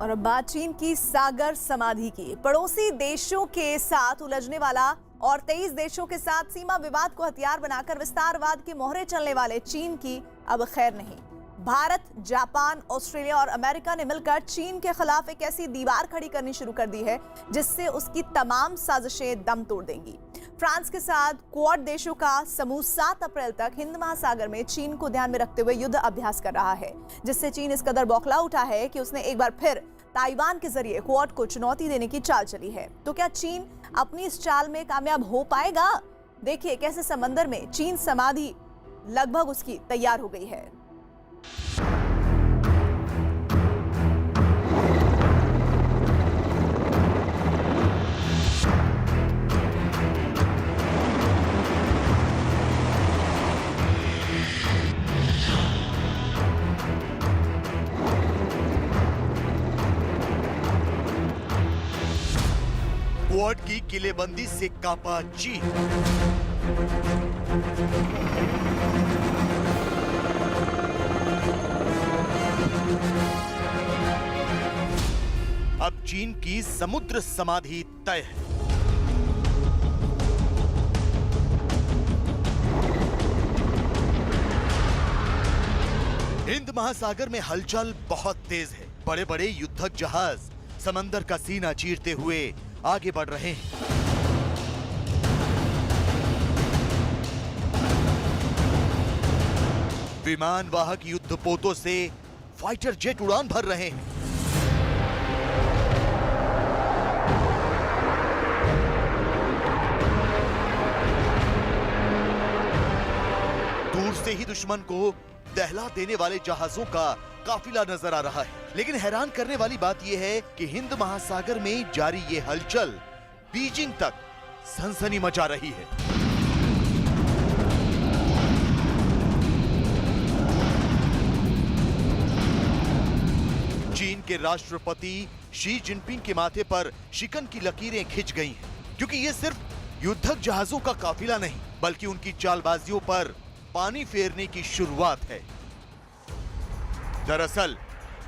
और अब बात चीन की सागर समाधि की। पड़ोसी देशों के साथ उलझने वाला और 23 देशों के साथ सीमा विवाद को हथियार बनाकर विस्तारवाद के मोहरे चलने वाले चीन की अब खैर नहीं। भारत, जापान, ऑस्ट्रेलिया और अमेरिका ने मिलकर चीन के खिलाफ एक ऐसी दीवार खड़ी करनी शुरू कर दी है जिससे उसकी तमाम साजिशें दम तोड़ देंगी। फ्रांस के साथ क्वाड देशों का समूह 7 अप्रैल तक हिंद महासागर में चीन को ध्यान में रखते हुए युद्ध अभ्यास कर रहा है, जिससे चीन इस कदर बौखला उठा है कि उसने एक बार फिर ताइवान के जरिए क्वाड को चुनौती देने की चाल चली है। तो क्या चीन अपनी इस चाल में कामयाब हो पाएगा? देखिए कैसे समंदर में चीन समाधि लगभग उसकी तैयार हो गई है। क्वाड की किलेबंदी से कांपा चीन। अब चीन की समुद्र समाधि तय है। हिंद महासागर में हलचल बहुत तेज है। बड़े बड़े युद्धक जहाज समंदर का सीना चीरते हुए आगे बढ़ रहे हैं। विमान वाहक युद्धपोतों से फाइटर जेट उड़ान भर रहे हैं। दूर से ही दुश्मन को दहला देने वाले जहाजों का काफिला नजर आ रहा है। लेकिन हैरान करने वाली बात यह है कि हिंद महासागर में जारी ये हलचल बीजिंग तक सनसनी मचा रही है। चीन के राष्ट्रपति शी जिनपिंग के माथे पर शिकन की लकीरें खिंच गई हैं, क्योंकि ये सिर्फ युद्धक जहाजों का काफिला नहीं बल्कि उनकी चालबाजियों पर पानी फेरने की शुरुआत है। दरअसल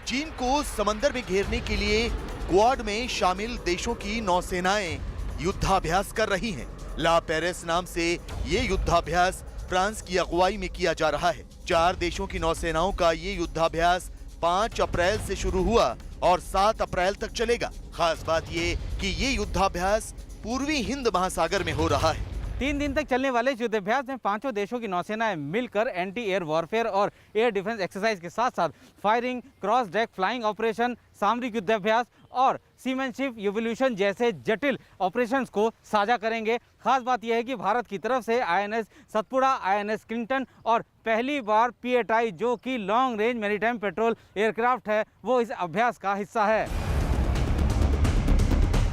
चीन को समंदर में घेरने के लिए क्वाड में शामिल देशों की नौसेनाएं युद्धाभ्यास कर रही हैं। ला पेरिस नाम से ये युद्धाभ्यास फ्रांस की अगुवाई में किया जा रहा है। 4 देशों की नौसेनाओं का ये युद्धाभ्यास 5 अप्रैल से शुरू हुआ और 7 अप्रैल तक चलेगा। खास बात ये कि ये युद्धाभ्यास पूर्वी हिंद महासागर में हो रहा है। 3 दिन तक चलने वाले इस युद्धाभ्यास में 5 देशों की नौसेनाएं मिलकर एंटी एयर वॉरफेयर और एयर डिफेंस एक्सरसाइज के साथ साथ firing, cross deck flying operation, सामरिक युद्धाभ्यास और सीमैनशिप इवोल्यूशन जैसे जटिल ऑपरेशंस को साझा करेंगे। खास बात यह है कि भारत की तरफ से आईएनएस सतपुड़ा, आईएनएस क्लिंटन और पहली बार पीएटाई जो कि long range maritime petrol aircraft है, वो इस अभ्यास का हिस्सा है।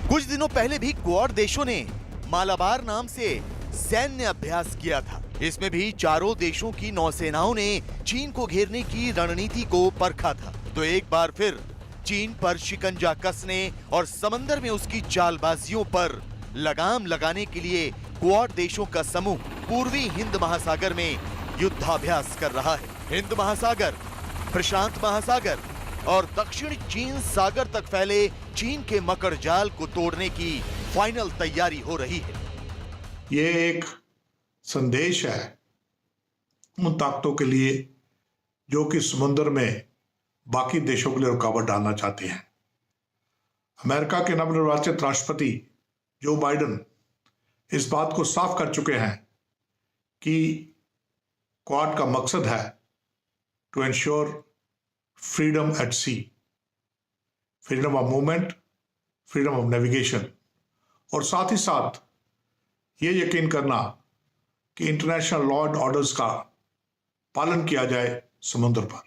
कुछ दिनों पहले भी क्वाड देशों ने मालाबार नाम से सैन्य अभ्यास किया था। इसमें भी चारों देशों की नौसेनाओं ने चीन को घेरने की रणनीति को परखा था। तो एक बार फिर चीन पर शिकंजा कसने और समंदर में उसकी चालबाजियों पर लगाम लगाने के लिए क्वाड देशों का समूह पूर्वी हिंद महासागर में युद्धाभ्यास कर रहा है। हिंद महासागर, प्रशांत महासागर और दक्षिण चीन सागर तक फैले चीन के मकर जाल को तोड़ने की फाइनल तैयारी हो रही है। ये एक संदेश है उन ताकतों के लिए जो कि समुद्र में बाकी देशों के लिए रुकावट डालना चाहते हैं। अमेरिका के नवनिर्वाचित राष्ट्रपति जो बाइडेन इस बात को साफ कर चुके हैं कि क्वाड का मकसद है to ensure freedom at sea, freedom of movement, freedom of navigation, और साथ ही साथ ये यकीन करना कि इंटरनेशनल लॉ एंड ऑर्डर्स का पालन किया जाए समुद्र पर।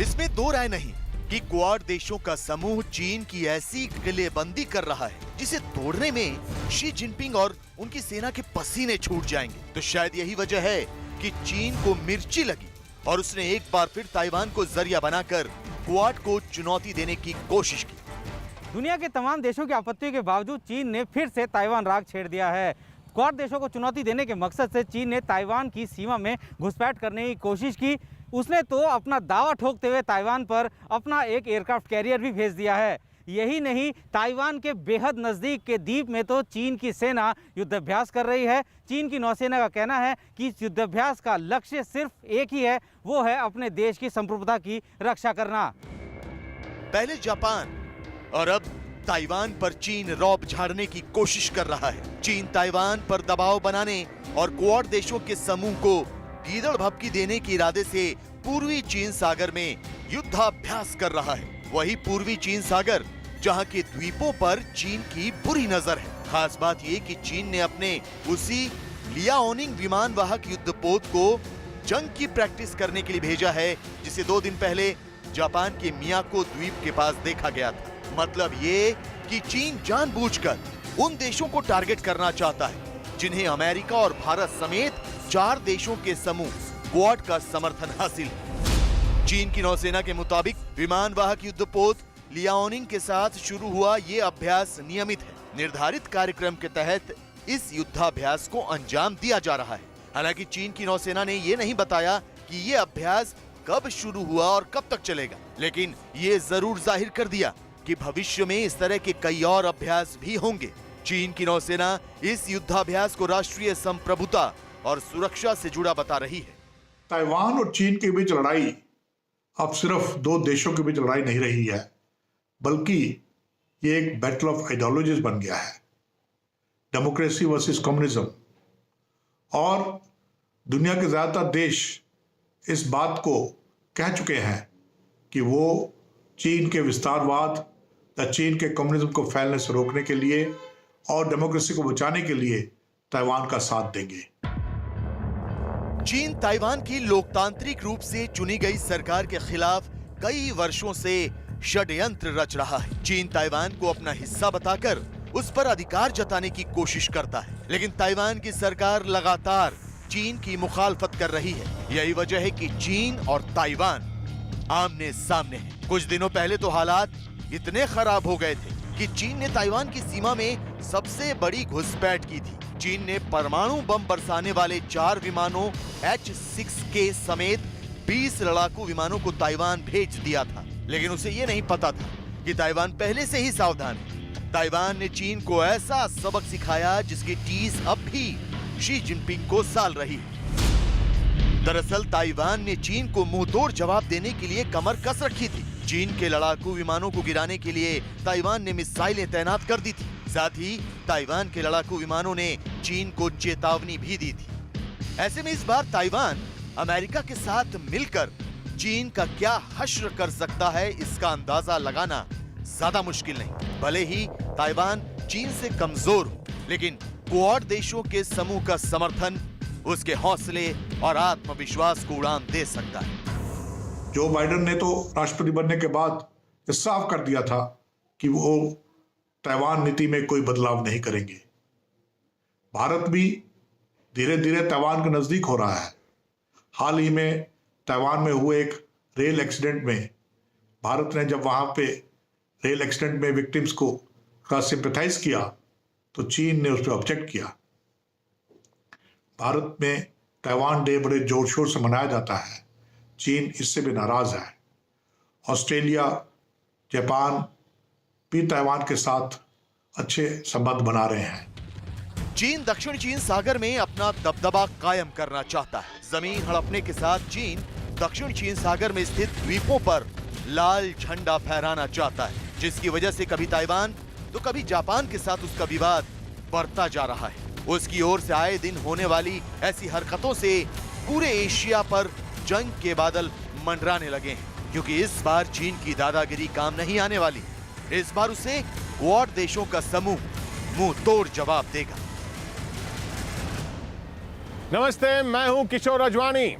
इसमें दो राय नहीं कि क्वाड देशों का समूह चीन की ऐसी किलेबंदी कर रहा है जिसे तोड़ने में शी जिनपिंग और उनकी सेना के पसीने छूट जाएंगे। तो शायद यही वजह है कि चीन को मिर्ची लगी और उसने एक बार फिर ताइवान को जरिया बनाकर क्वाड को चुनौती देने की कोशिश की। दुनिया के तमाम देशों की आपत्तियों के बावजूद चीन ने फिर से ताइवान राग छेड़ दिया है। क्वाड देशों को चुनौती देने के मकसद से चीन ने ताइवान की सीमा में घुसपैठ करने की कोशिश की। उसने तो अपना दावा ठोकते हुए ताइवान पर अपना एक एयरक्राफ्ट कैरियर भी भेज दिया है। यही नहीं, ताइवान के बेहद नज़दीक के द्वीप में तो चीन की सेना युद्धाभ्यास कर रही है। चीन की नौसेना का कहना है कि इस युद्धाभ्यास का लक्ष्य सिर्फ एक ही है, वो है अपने देश की संप्रभुता की रक्षा करना। पहले जापान और अब ताइवान पर चीन रौब झाड़ने की कोशिश कर रहा है। चीन ताइवान पर दबाव बनाने और क्वाड देशों के समूह को गीदड़ भभकी देने के इरादे से पूर्वी चीन सागर में युद्धाभ्यास कर रहा है। वही पूर्वी चीन सागर जहां के द्वीपों पर चीन की बुरी नजर है। खास बात यह कि चीन ने अपने उसी लियाओनिंग विमान वाहक युद्धपोत को जंग की प्रैक्टिस करने के लिए भेजा है, जिसे 2 दिन पहले जापान के मियाको द्वीप के पास देखा गया था। मतलब ये कि चीन जानबूझकर उन देशों को टारगेट करना चाहता है जिन्हें अमेरिका और भारत समेत 4 देशों के समूह क्वाड का समर्थन हासिल है। चीन की नौसेना के मुताबिक विमान वाहक युद्धपोत लियाओनिंग के साथ शुरू हुआ ये अभ्यास नियमित है। निर्धारित कार्यक्रम के तहत इस युद्धाभ्यास को अंजाम दिया जा रहा है। हालांकि चीन की नौसेना ने ये नहीं बताया कि ये अभ्यास कब शुरू हुआ और कब तक चलेगा, लेकिन ये जरूर जाहिर कर दिया कि भविष्य में इस तरह के कई और अभ्यास भी होंगे। चीन की नौसेना इस युद्धाभ्यास को राष्ट्रीय संप्रभुता और सुरक्षा से जुड़ा बता रही है। ताइवान और चीन के बीच लड़ाई अब सिर्फ 2 देशों के बीच लड़ाई नहीं रही है, बल्कि ये एक बैटल ऑफ आइडियोलॉजीज बन गया है। Democracy versus communism. और दुनिया के ज्यादातर देश इस बात को कह चुके हैं कि वो चीन के विस्तारवाद या चीन के कम्युनिज्म को फैलने से रोकने के लिए और डेमोक्रेसी को बचाने के लिए ताइवान का साथ देंगे। चीन ताइवान की लोकतांत्रिक रूप से चुनी गई सरकार के खिलाफ कई वर्षों से षड्यंत्र रच रहा है। चीन ताइवान को अपना हिस्सा बताकर उस पर अधिकार जताने की कोशिश करता है, लेकिन ताइवान की सरकार लगातार चीन की मुखालफत कर रही है। यही वजह है कि चीन और ताइवान आमने सामने हैं। कुछ दिनों पहले तो हालात इतने खराब हो गए थे कि चीन ने ताइवान की सीमा में सबसे बड़ी घुसपैठ की थी। चीन ने परमाणु बम बरसाने वाले 4 विमानों H-6K समेत 20 लड़ाकू विमानों को ताइवान भेज दिया था, लेकिन उसे ये नहीं पता था कि ताइवान पहले से ही सावधान है। ताइवान ने चीन को ऐसा सबक सिखाया जिसकी टीस अब भी शी जिनपिंग को साल रही है। दरअसल ताइवान ने चीन को मुंहतोड़ जवाब देने के लिए कमर कस रखी थी। चीन के लड़ाकू विमानों को गिराने के लिए ताइवान ने मिसाइलें तैनात कर दी थी। साथ ही ताइवान के लड़ाकू विमानों ने चीन को चेतावनी भी दी थी। ऐसे में इस बार ताइवान अमेरिका के साथ मिलकर चीन का क्या हश्र कर सकता है, इसका अंदाजा लगाना ज्यादा मुश्किल नहीं। भले ही ताइवान चीन से कमजोर हो, लेकिन क्वाड देशों के समूह का समर्थन उसके हौसले और आत्मविश्वास को उड़ान दे सकता है। जो बाइडेन ने तो राष्ट्रपति बनने के बाद साफ कर दिया था कि वो ताइवान नीति में कोई बदलाव नहीं करेंगे। भारत भी धीरे धीरे ताइवान के नजदीक हो रहा है। हाल ही में ताइवान में हुए एक रेल एक्सीडेंट में भारत ने जब वहां पे रेल एक्सीडेंट में विक्टिम्स का सिंपैथाइज किया तो चीन ने उस पर ऑब्जेक्ट किया। भारत में ताइवान डे बड़े जोर शोर से मनाया जाता है। चीन इससे भी नाराज है। ऑस्ट्रेलिया, जापान भी ताइवान के साथ अच्छे संबंध बना रहे हैं। चीन दक्षिण चीन सागर में अपना दबदबा कायम करना चाहता है। जमीन हड़पने के साथ चीन दक्षिण चीन सागर में स्थित द्वीपों पर लाल झंडा फहराना चाहता है, जिसकी वजह से कभी ताइवान तो कभी जापान के साथ उसका विवाद बढ़ता जा रहा है। उसकी ओर से आए दिन होने वाली ऐसी हरकतों से पूरे एशिया पर जंग के बादल मंडराने लगे हैं, क्योंकि इस बार चीन की दादागिरी काम नहीं आने वाली। इस बार उसे क्वाड देशों का समूह मुंह तोड़ जवाब देगा। नमस्ते, मैं हूं किशोर अजवाणी।